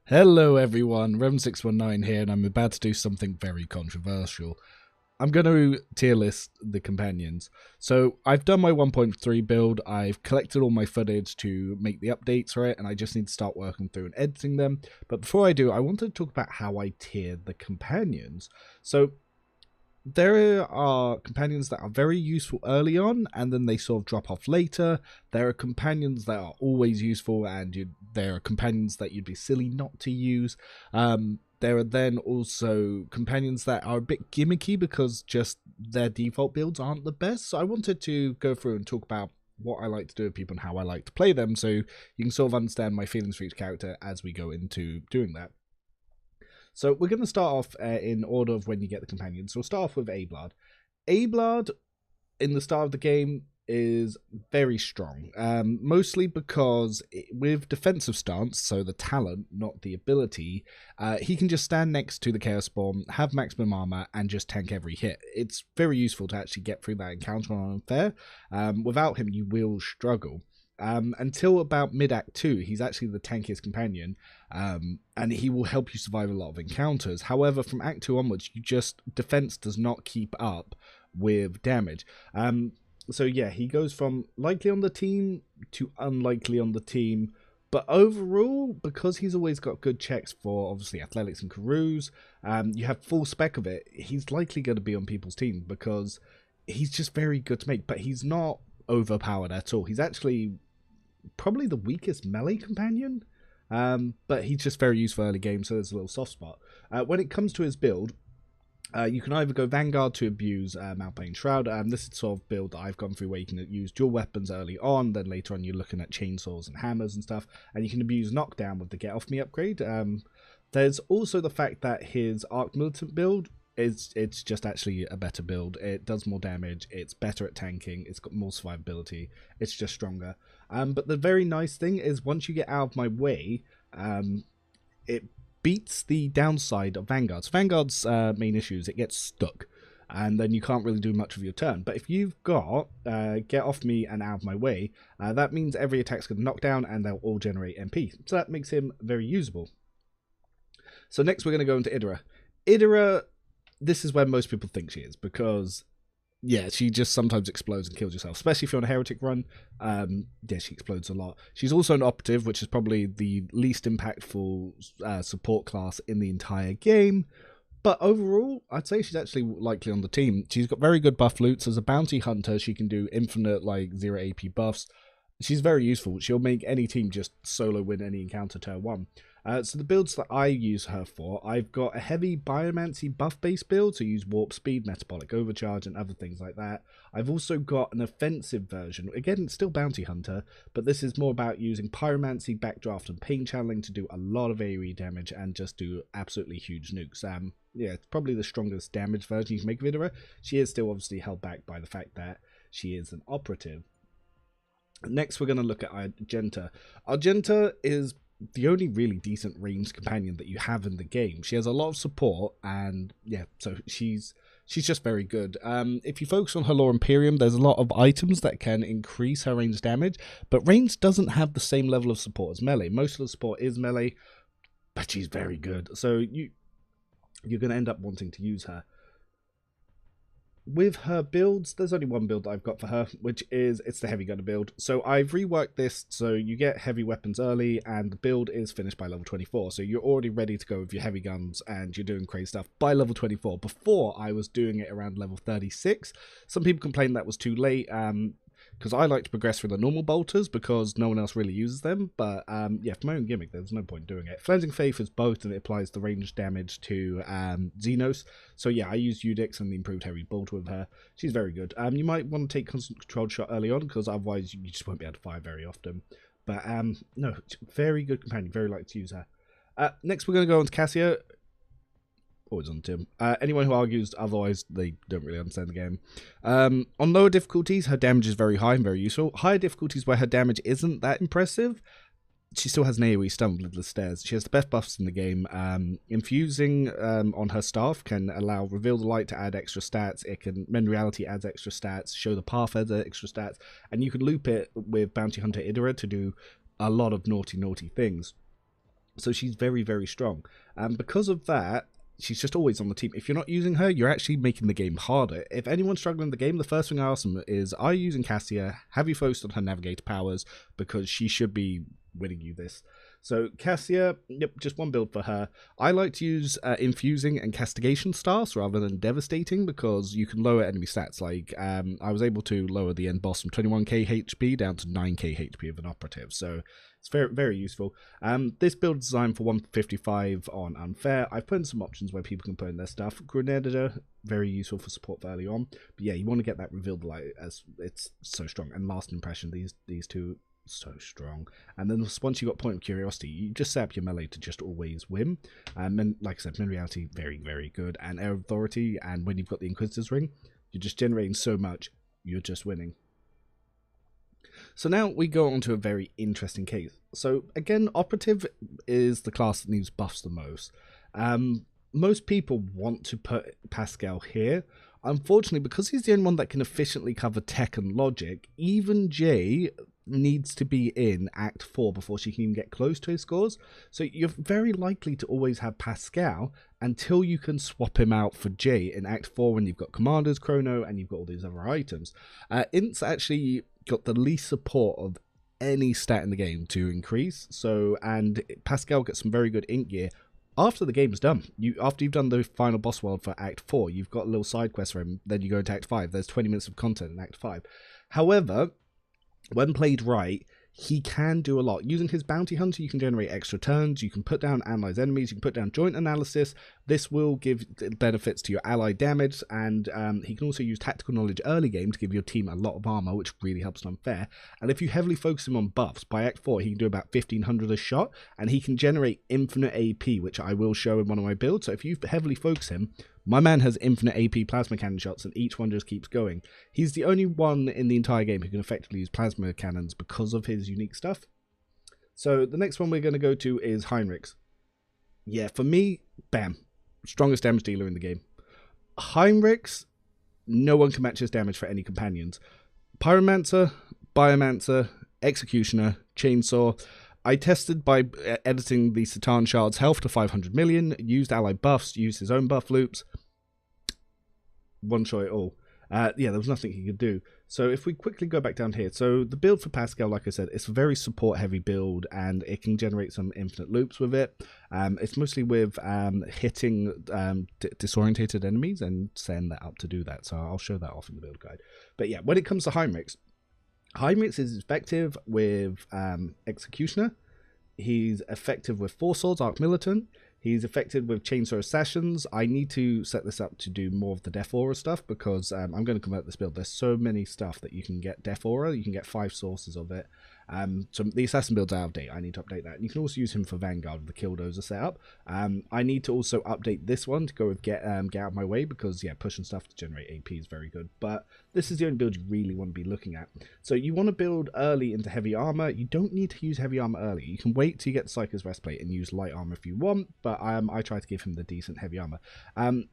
Hello everyone, Rem619 here, and I'm about to do something very controversial. I'm going to tier list the companions. So I've done my 1.3 build, I've collected all my footage to make the updates for it, and I just need to start working through and editing them. But before I do, I want to talk about how I tier the companions. So there are companions that are very useful early on, and then they sort of drop off later. There are companions that are always useful, and there are companions that you'd be silly not to use. There are then also companions that are a bit gimmicky because just their default builds aren't the best. So I wanted to go through and talk about what I like to do with people and how I like to play them, so you can sort of understand my feelings for each character as we go into doing that. So we're going to start off in order of when you get the companions. So we'll start off with Ablard. Ablard, in the start of the game, is very strong. Mostly because with defensive stance, so the talent, not the ability, he can just stand next to the Chaos Spawn, have maximum armor, and just tank every hit. It's very useful to actually get through that encounter on Unfair. Without him, you will struggle. Until about mid-act 2, he's actually the tankiest companion, and he will help you survive a lot of encounters. However, from act 2 onwards, defense does not keep up with damage. So yeah, he goes from likely on the team to unlikely on the team, but overall, because he's always got good checks for obviously athletics and careers, you have full spec of it, he's likely going to be on people's team because he's just very good to make, but he's not overpowered at all. He's actually probably the weakest melee companion, but he's just very useful early game, so there's a little soft spot. When it comes to his build, you can either go Vanguard to abuse Malbane Shroud. This is the sort of build that I've gone through where you can use dual weapons early on, then later on you're looking at chainsaws and hammers and stuff, and you can abuse Knockdown with the Get Off Me upgrade. There's also the fact that his Arc Militant build it's just actually a better build. It does more damage, it's better at tanking, it's got more survivability, it's just stronger. But the very nice thing is once you get out of my way, it beats the downside of Vanguard. So Vanguard's main issue is it gets stuck, and then you can't really do much of your turn. But if you've got Get Off Me and Out of My Way, that means every attack's going to knock down and they'll all generate MP. So that makes him very usable. So next we're going to go into Idra. Idra, this is where most people think she is, because yeah, she just sometimes explodes and kills herself, especially if you're on a heretic run. Yeah, she explodes a lot. She's also an operative, which is probably the least impactful support class in the entire game. But overall, I'd say she's actually likely on the team. She's got very good buff loots. As a bounty hunter, she can do infinite, like, 0 AP buffs. She's very useful. She'll make any team just solo win any encounter turn 1. So the builds that I use her for, I've got a heavy Biomancy buff-based build, so use Warp Speed, Metabolic Overcharge, and other things like that. I've also got an offensive version. Again, it's still Bounty Hunter, but this is more about using Pyromancy, Backdraft, and Pain Channeling to do a lot of AoE damage and just do absolutely huge nukes. Yeah, it's probably the strongest damage version you can make of Idra. She is still obviously held back by the fact that she is an operative. Next, we're going to look at Argenta. Argenta is the only really decent ranged companion that you have in the game. She has a lot of support, and yeah, so she's just very good. If you focus on her Lore Imperium, there's a lot of items that can increase her range damage, but range doesn't have the same level of support as melee. Most of the support is melee, but she's very good, so you're going to end up wanting to use her. With her builds, there's only one build that I've got for her, which is, it's the heavy gunner build. So I've reworked this so you get heavy weapons early, and the build is finished by level 24. So you're already ready to go with your heavy guns, and you're doing crazy stuff by level 24. Before, I was doing it around level 36. Some people complained that was too late, because I like to progress through the normal bolters because no one else really uses them. But yeah, for my own gimmick, there's no point doing it. Cleansing Faith is both, and it applies the ranged damage to Xenos. So yeah, I use Udix and the improved heavy bolter with her. She's very good. You might want to take constant controlled shot early on, because otherwise you just won't be able to fire very often. But no, very good companion. Very like to use her. Next, we're going to go on to Cassia. Always on Tim. Anyone who argues otherwise, they don't really understand the game. On lower difficulties, her damage is very high and very useful. Higher difficulties where her damage isn't that impressive, she still has an AoE stun with the stairs. She has the best buffs in the game. Infusing on her staff can allow Reveal the Light to add extra stats. It can Mend Reality adds extra stats. Show the Path adds extra stats. And you can loop it with Bounty Hunter Idra to do a lot of naughty things. So she's very, very strong. And because of that, she's just always on the team. If you're not using her, you're actually making the game harder. If anyone's struggling in the game, the first thing I ask them is, are you using Cassia? Have you focused on her navigator powers? Because she should be winning you this. So Cassia, yep, just one build for her. I like to use infusing and castigation stars rather than devastating, because you can lower enemy stats. Like I was able to lower the end boss from 21k HP down to 9k HP of an operative. So it's very, very useful. This build is designed for 155 on unfair. I've put in some options where people can put in their stuff. Grenadier, very useful for support for early on. But yeah, you want to get that revealed light, as it's so strong. And last impression, these two, so strong. And then once you got point of curiosity, you just set up your melee to just always win. And like I said, in reality, very, very good. And air authority, and when you've got the Inquisitor's ring, you're just generating so much, you're just winning. So now we go on to a very interesting case. So again, operative is the class that needs buffs the most. Most people want to put Pascal here. Unfortunately, because he's the only one that can efficiently cover tech and logic, even Jay needs to be in Act 4 before she can even get close to his scores. So you're very likely to always have Pascal until you can swap him out for Jay in Act 4 when you've got Commander's Chrono and you've got all these other items. Int's actually got the least support of any stat in the game to increase. So, and Pascal gets some very good Int gear after the game's done. After you've done the final boss world for Act 4, you've got a little side quest for him, then you go into Act 5. There's 20 minutes of content in Act 5. However, when played right, he can do a lot. Using his bounty hunter, you can generate extra turns, you can put down analyze enemies, you can put down joint analysis. This will give benefits to your ally damage, and he can also use tactical knowledge early game to give your team a lot of armor, which really helps unfair. And if you heavily focus him on buffs, by Act 4 he can do about 1500 a shot, and he can generate infinite AP, which I will show in one of my builds. So if you heavily focus him, my man has infinite AP plasma cannon shots, and each one just keeps going. He's the only one in the entire game who can effectively use plasma cannons because of his unique stuff. So the next one we're going to go to is Heinrichs. Yeah, for me, bam, strongest damage dealer in the game. Heinrichs, no one can match his damage for any companions. Pyromancer, Biomancer, Executioner, Chainsaw. I tested by editing the Satan Shard's health to 500 million, used ally buffs, used his own buff loops. One shot it all. Yeah, there was nothing he could do. So if we quickly go back down here, so the build for Pascal, like I said, it's a very support heavy build, and it can generate some infinite loops with it. It's mostly with hitting disorientated enemies and setting that up to do that. So I'll show that off in the build guide. But yeah, when it comes to Heinrichs, Heinrichs is effective with Executioner. He's effective with Four Swords, Arc Militant. He's effective with Chainsaw Assassins. I need to set this up to do more of the Death Aura stuff, because I'm going to convert this build. There's so many stuff that you can get Death Aura. You can get 5 sources of it. So the Assassin build's out of date. I need to update that. And you can also use him for Vanguard with the Killdozer setup. I need to also update this one to go with Get Out of My Way, because yeah, pushing stuff to generate AP is very good. But this is the only build you really want to be looking at. So you want to build early into heavy armor. You don't need to use heavy armor early. You can wait till you get the Psycho's Breastplate and use light armor if you want, but I try to give him the decent heavy armor.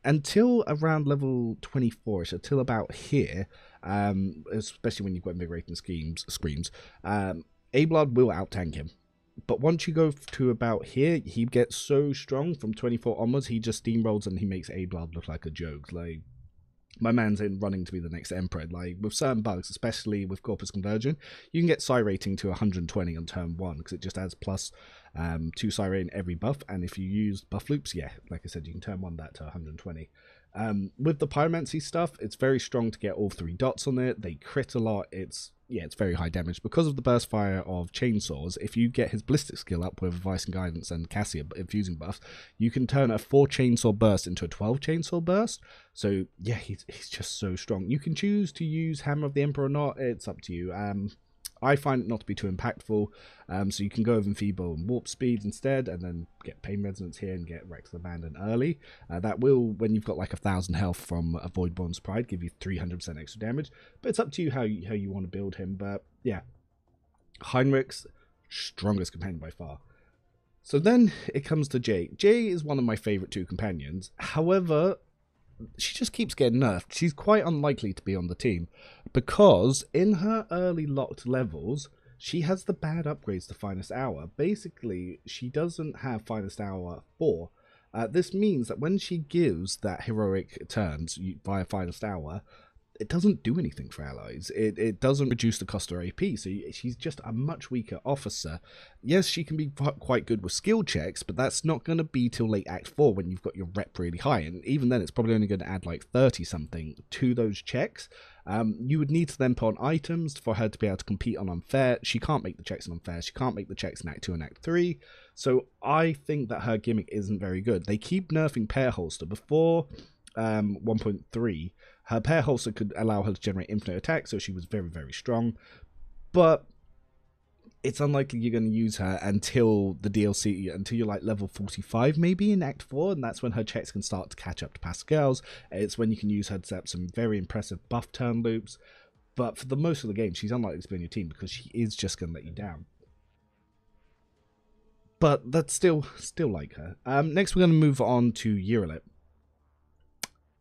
Until around level 24, so till about here, especially when you've got invigorating screams, Abelard will out-tank him. But once you go to about here, he gets so strong from 24 onwards, he just steamrolls and he makes Abelard look like a joke. Like, my man's in running to be the next Emperor. Like, with certain bugs, especially with Corpus Conversion, you can get Psi rating to 120 on turn 1, because it just adds plus 2 Psi rating every buff. And if you use buff loops, yeah, like I said, you can turn 1 that to 120. With the Pyromancy stuff, it's very strong to get all 3 dots on it. They crit a lot. It's very high damage. Because of the burst fire of Chainsaws, if you get his ballistic skill up with Advice and Guidance and Cassia infusing buffs, you can turn a 4 chainsaw burst into a 12 chainsaw burst. So yeah, he's just so strong. You can choose to use Hammer of the Emperor or not. It's up to you. I find it not to be too impactful, so you can go with Enfeeble and Warp Speed instead, and then get Pain Resonance here and get Reckless Abandon early. That will, when you've got like 1,000 health from a Voidborn's Pride, give you 300% extra damage. But it's up to you how you want to build him. But yeah, Heinrichs, strongest companion by far. So then it comes to Jay. Jay is one of my favourite 2 companions. However, she just keeps getting nerfed. She's quite unlikely to be on the team, because in her early locked levels, she has the bad upgrades to Finest Hour. Basically, she doesn't have Finest Hour 4. This means that when she gives that heroic turns via Finest Hour, it doesn't do anything for allies. It doesn't reduce the cost of her AP, so she's just a much weaker officer. Yes, she can be quite good with skill checks, but that's not going to be till late Act 4 when you've got your rep really high, and even then it's probably only going to add like 30-something to those checks. You would need to then put on items for her to be able to compete on unfair. She can't make the checks on unfair. She can't make the checks in Act 2 and Act 3. So I think that her gimmick isn't very good. They keep nerfing pair holster. Before 1.3, her pair holster could allow her to generate infinite attack, so she was very, very strong. But it's unlikely you're going to use her until the DLC, until you're like level 45 maybe in Act 4, and that's when her checks can start to catch up to Pascal's. It's when you can use her to set up some very impressive buff turn loops. But for the most of the game, she's unlikely to be on your team because she is just going to let you down. But that's still like her. Next, we're going to move on to Yuralit.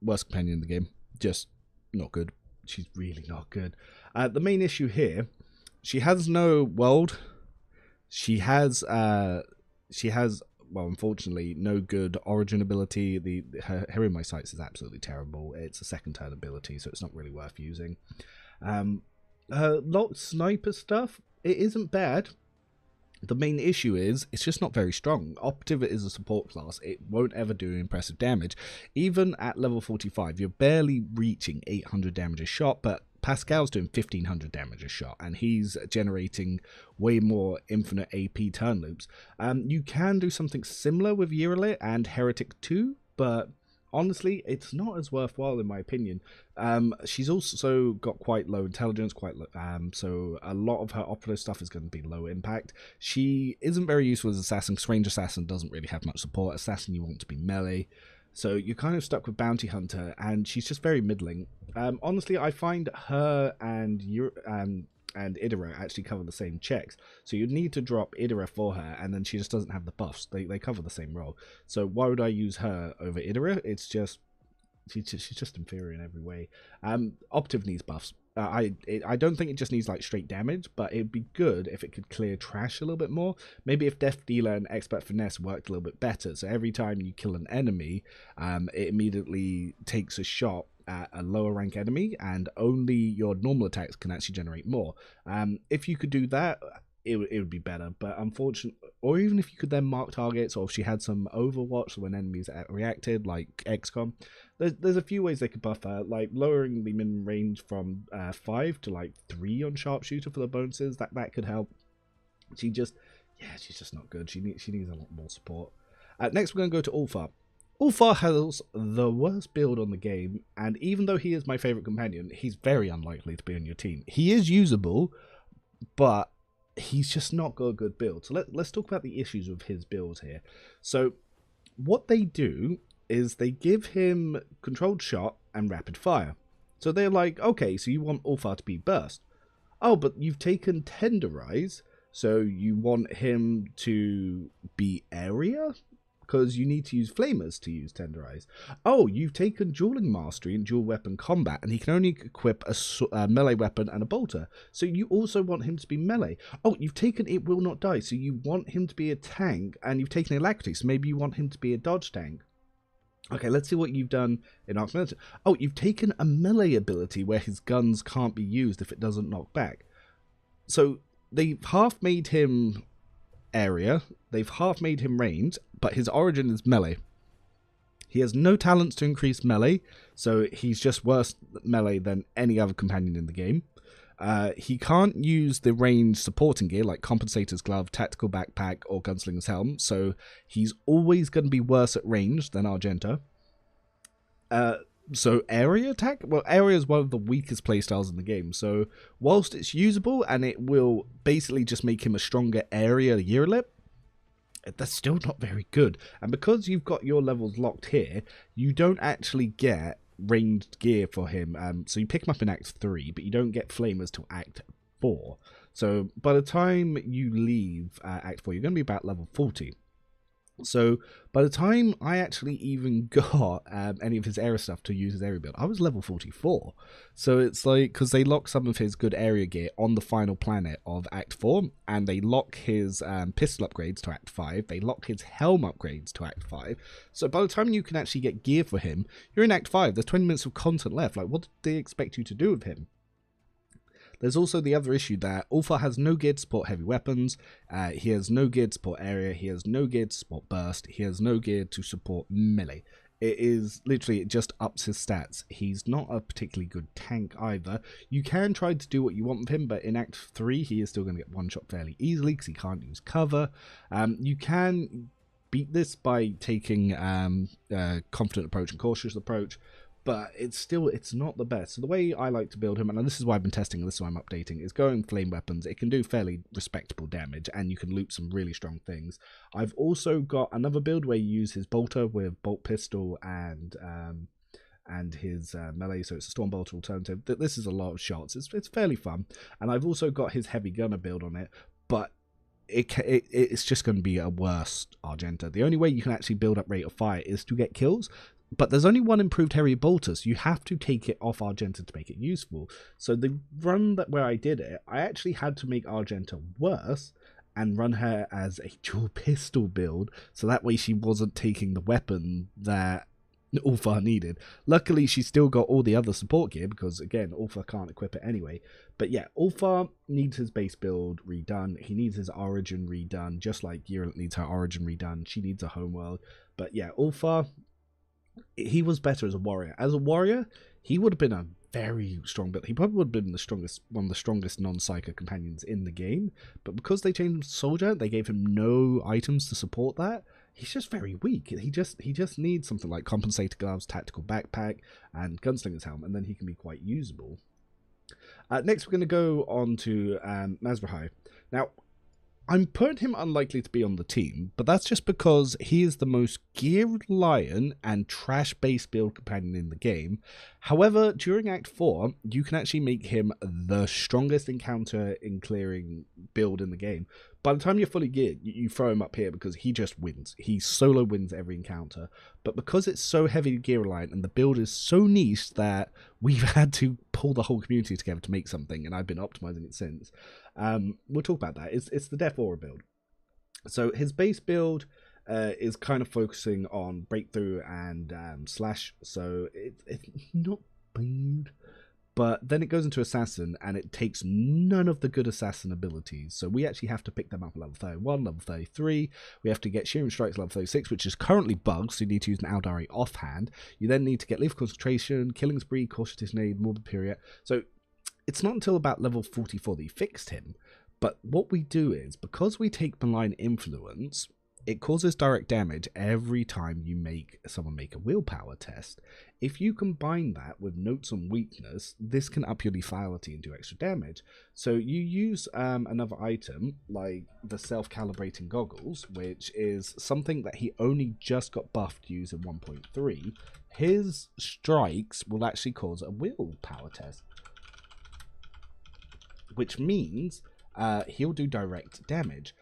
Worst companion in the game. Just not good. She's really not good. The main issue here, she has no world. She has well, unfortunately, no good origin ability. Her Hero My Sights is absolutely terrible. It's a second turn ability, so it's not really worth using. Her locked sniper stuff, it isn't bad. The main issue is, it's just not very strong. Operative is a support class. It won't ever do impressive damage. Even at level 45, you're barely reaching 800 damage a shot, but Pascal's doing 1500 damage a shot, and he's generating way more infinite AP turn loops. You can do something similar with Yuralit and Heretic 2, but honestly, it's not as worthwhile in my opinion. She's also got quite low intelligence, so a lot of her operative stuff is going to be low impact. She isn't very useful as assassin, because range assassin doesn't really have much support. Assassin, you want to be melee, so you're kind of stuck with bounty hunter, and she's just very middling. Honestly, I find her and Idira actually cover the same checks, so you'd need to drop Idira for her, and then she just doesn't have the buffs. They cover the same role, so why would I use her over Idira? It's just she's just inferior in every way. Operative needs buffs. I don't think it just needs like straight damage, but it'd be good if it could clear trash a little bit more. Maybe if Death Dealer and Expert Finesse worked a little bit better, so every time you kill an enemy, it immediately takes a shot at a lower rank enemy, and only your normal attacks can actually generate more. If you could do that, it would be better, but unfortunately, or even if you could then mark targets, or if she had some overwatch when enemies reacted, like XCOM, there's a few ways they could buff her, like lowering the minimum range from 5 to like 3 on sharpshooter for the bonuses. That could help. She's just not good. She needs a lot more support. Next, we're going to go to Ulfar. Ulfar has the worst build on the game, and even though he is my favourite companion, he's very unlikely to be on your team. He is usable, but he's just not got a good build. So let's talk about the issues with his build here. So what they do is they give him controlled shot and rapid fire. So they're like, okay, so you want Ulfar to be burst. Oh, but you've taken tenderize, so you want him to be area? Because you need to use flamers to use tenderize. Oh, you've taken dueling mastery and dual weapon combat, and he can only equip a melee weapon and a bolter, so you also want him to be melee. Oh, you've taken it will not die, so you want him to be a tank, and you've taken alacrity, so maybe you want him to be a dodge tank. Okay, let's see what you've done in Arc Military. Oh, you've taken a melee ability where his guns can't be used if it doesn't knock back. So they've half made him area, they've half made him range, but his origin is melee. He has no talents to increase melee, so he's just worse melee than any other companion in the game. He can't use the range supporting gear like Compensator's Glove, Tactical Backpack, or Gunslinger's Helm, so he's always going to be worse at range than Argenta. So area attack? Well, area is one of the weakest playstyles in the game, so whilst it's usable and it will basically just make him a stronger area Yuralit, that's still not very good. And because you've got your levels locked here, you don't actually get ranged gear for him. So you pick him up in Act 3, but you don't get flamers till Act 4. So by the time you leave Act 4, you're going to be about level 40. So by the time I actually even got any of his area stuff to use his area build, I was level 44. So it's like, because they lock some of his good area gear on the final planet of Act 4, and they lock his pistol upgrades to Act 5, they lock his helm upgrades to Act 5. So by the time you can actually get gear for him, you're in Act 5, there's 20 minutes of content left. Like, what did they expect you to do with him? There's also the other issue that Ulfa has no gear to support heavy weapons, he has no gear to support area, he has no gear to support burst, he has no gear to support melee. It is literally, it just ups his stats. He's not a particularly good tank either. You can try to do what you want with him, but in Act 3 he is still going to get one shot fairly easily because he can't use cover. You can beat this by taking confident approach and cautious approach, but it's not the best. So the way I like to build him, and this is why I've been testing, and this is why I'm updating, is going flame weapons. It can do fairly respectable damage, and you can loot some really strong things. I've also got another build where you use his bolter with bolt pistol and his melee, so it's a storm bolter alternative. This is a lot of shots. It's fairly fun, and I've also got his heavy gunner build on it, but it's just going to be a worse Argenta. The only way you can actually build up rate of fire is to get kills. But there's only one improved heavy bolter, so you have to take it off Argenta to make it useful. So the run where I did it, I actually had to make Argenta worse and run her as a dual pistol build, so that way she wasn't taking the weapon that Ulfa needed. Luckily, she still got all the other support gear, because again, Ulfa can't equip it anyway. But yeah, Ulfa needs his base build redone. He needs his origin redone, just like Yril needs her origin redone. She needs a homeworld. But yeah, Ulfa, he was better as a warrior. As a warrior, he would have been a very strong build. He probably would have been one of the strongest non-psycho companions in the game. But because they changed him to soldier, they gave him no items to support that. He's just very weak. He just needs something like compensator gloves, tactical backpack, and gunslinger's helm, and then he can be quite usable. Next, we're going to go on to Mazrahai. Now, I'm putting him unlikely to be on the team, but that's just because he is the most geared lion and trash-based build companion in the game. However, during Act 4, you can actually make him the strongest encounter in clearing build in the game. By the time you're fully geared, you throw him up here because he just wins. He solo wins every encounter. But because it's so heavy gear reliant and the build is so niche that we've had to pull the whole community together to make something, and I've been optimizing it since. We'll talk about that. It's the Death Aura build. So his base build is kind of focusing on breakthrough and slash, so it's not bad. But then it goes into Assassin, and it takes none of the good Assassin abilities. So we actually have to pick them up at level 31, level 33. We have to get Shearing Strikes level 36, which is currently bugged, so you need to use an Aldari offhand. You then need to get Lethal Concentration, Killing Spree, Cautious Nade, Morbid Period. So it's not until about level 44 that you fixed him. But what we do is, because we take Malign Influence, it causes direct damage every time you make someone make a willpower test. If you combine that with Notes on Weakness, this can up your lethality and do extra damage. So you use another item like the Self-Calibrating Goggles, which is something that he only just got buffed to use in 1.3. His strikes will actually cause a willpower test, which means he'll do direct damage.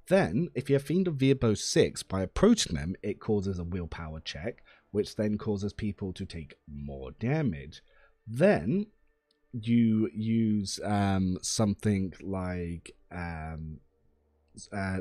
Then, if you have Fiend of Virbo 6, by approaching them, it causes a willpower check, which then causes people to take more damage. Then, you use something like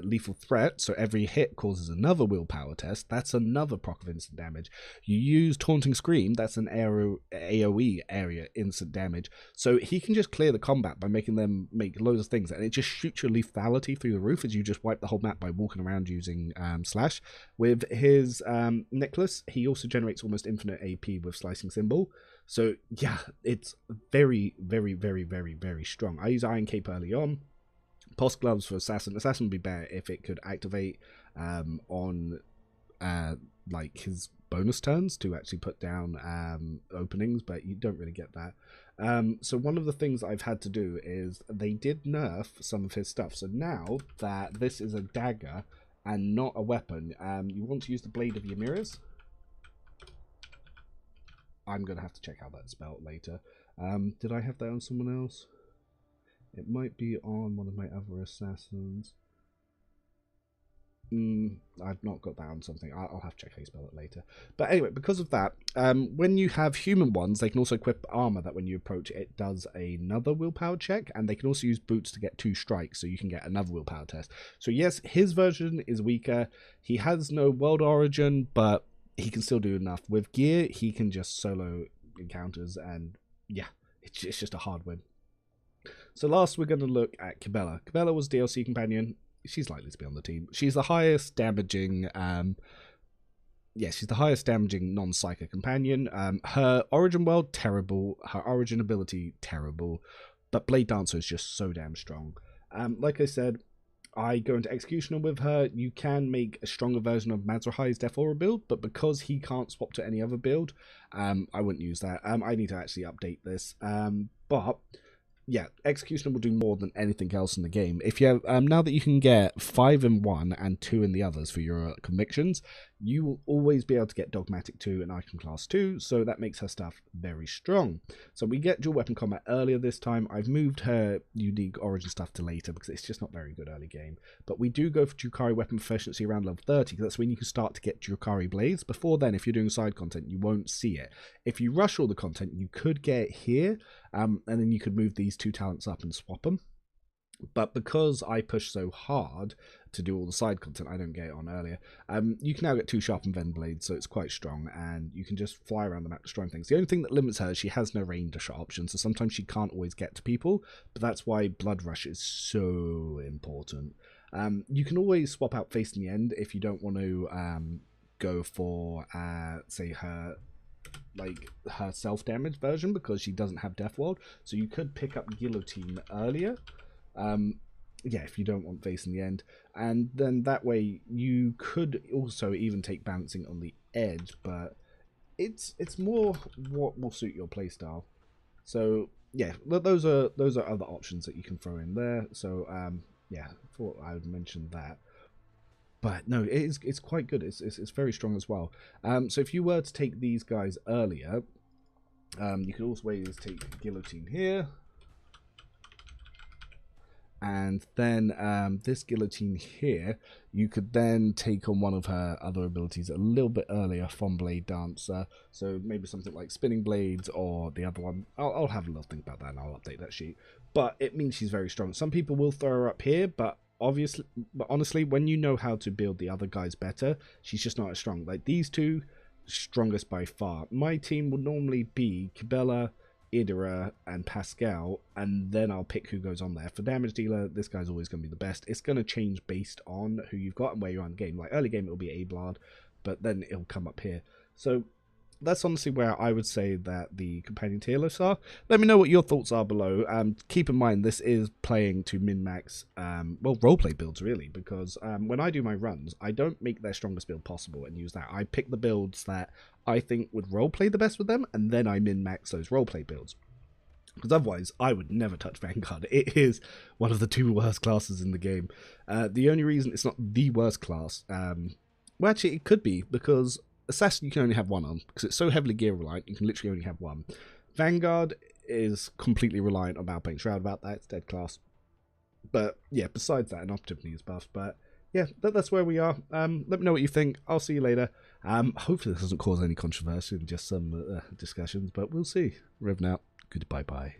Lethal Threat, so every hit causes another willpower test. That's another proc of instant damage. You use Taunting Scream, that's an AoE area instant damage. So he can just clear the combat by making them make loads of things, and it just shoots your lethality through the roof as you just wipe the whole map by walking around using Slash. With his necklace, he also generates almost infinite AP with Slicing Symbol. So yeah, it's very, very, very, very, very strong. I use Iron Cape early on. Pulse Gloves for Assassin. Assassin would be better if it could activate on like his bonus turns to actually put down openings, but you don't really get that. So one of the things I've had to do is they did nerf some of his stuff. So now that this is a dagger and not a weapon, you want to use the Blade of Ymiri's. I'm going to have to check out that spell later. Did I have that on someone else? It might be on one of my other assassins. I've not got that on something. I'll have to check how you spell it later. But anyway, because of that, when you have human ones, they can also equip armor that when you approach it does another willpower check, and they can also use boots to get 2 strikes, so you can get another willpower test. So yes, his version is weaker. He has no world origin, but he can still do enough. With gear, he can just solo encounters, and yeah, it's just a hard win. So last, we're going to look at Cabela. Cabela was DLC companion. She's likely to be on the team. She's the highest damaging, she's the highest damaging non-psycho companion. Her origin world, terrible. Her origin ability, terrible. But Blade Dancer is just so damn strong. Like I said, I go into Executioner with her. You can make a stronger version of Mazrahai's Death Aura build, but because he can't swap to any other build, I wouldn't use that. I need to actually update this. But yeah, Executioner will do more than anything else in the game. If you have, now that you can get 5 in one and 2 in the others for your convictions, you will always be able to get Dogmatic 2 and Icon Class 2, so that makes her stuff very strong. So we get dual weapon combat earlier this time. I've moved her unique origin stuff to later because it's just not very good early game. But we do go for Drukhari weapon proficiency around level 30, because that's when you can start to get Drukhari blades. Before then, if you're doing side content, you won't see it. If you rush all the content, you could get it here, and then you could move these 2 talents up and swap them. But because I push so hard to do all the side content, I don't get it on earlier. You can now get 2 sharpened Venom blades, so it's quite strong, and you can just fly around the map destroying things. The only thing that limits her is she has no range shot option, so sometimes she can't always get to people, but that's why Blood Rush is so important. You can always swap out Face in the End if you don't want to go for, say, her self-damage version, because she doesn't have Death World, so you could pick up Guillotine earlier. Yeah, if you don't want Face in the End, and then that way you could also even take Balancing on the Edge, but it's more what will suit your playstyle. So yeah, those are other options that you can throw in there. So yeah, I thought I would mention that. But no, it's quite good. It's very strong as well. So if you were to take these guys earlier, you could always take Guillotine here. And then this Guillotine here, you could then take on one of her other abilities a little bit earlier from Blade Dancer. So maybe something like Spinning Blades, or the other one. I'll have a little think about that and I'll update that sheet. But it means she's very strong. Some people will throw her up here, but honestly, when you know how to build the other guys better, she's just not as strong. Like these 2, strongest by far. My team would normally be Cabela, Idira, and Pascal, and then I'll pick who goes on there. For damage dealer, this guy's always going to be the best. It's going to change based on who you've got and where you're on game. Like early game, it'll be Ablard, but then it'll come up here. So that's honestly where I would say that the companion tier lists are. Let me know what your thoughts are below. Keep in mind, this is playing to min-max, well, roleplay builds really, because when I do my runs, I don't make their strongest build possible and use that. I pick the builds that I think would roleplay the best with them, and then I min-max those roleplay builds. Because otherwise, I would never touch Vanguard. It is one of the 2 worst classes in the game. The only reason it's not the worst class, well, actually, it could be, because Assassin you can only have 1 on, because it's so heavily gear reliant, you can literally only have 1. Vanguard is completely reliant on Malpaint Shroud. About that, it's dead class. But yeah, besides that, an operative is buff. But yeah, that's where we are. Let me know what you think. I'll see you later. Hopefully this doesn't cause any controversy and just some discussions, but we'll see. Revn out. Goodbye bye.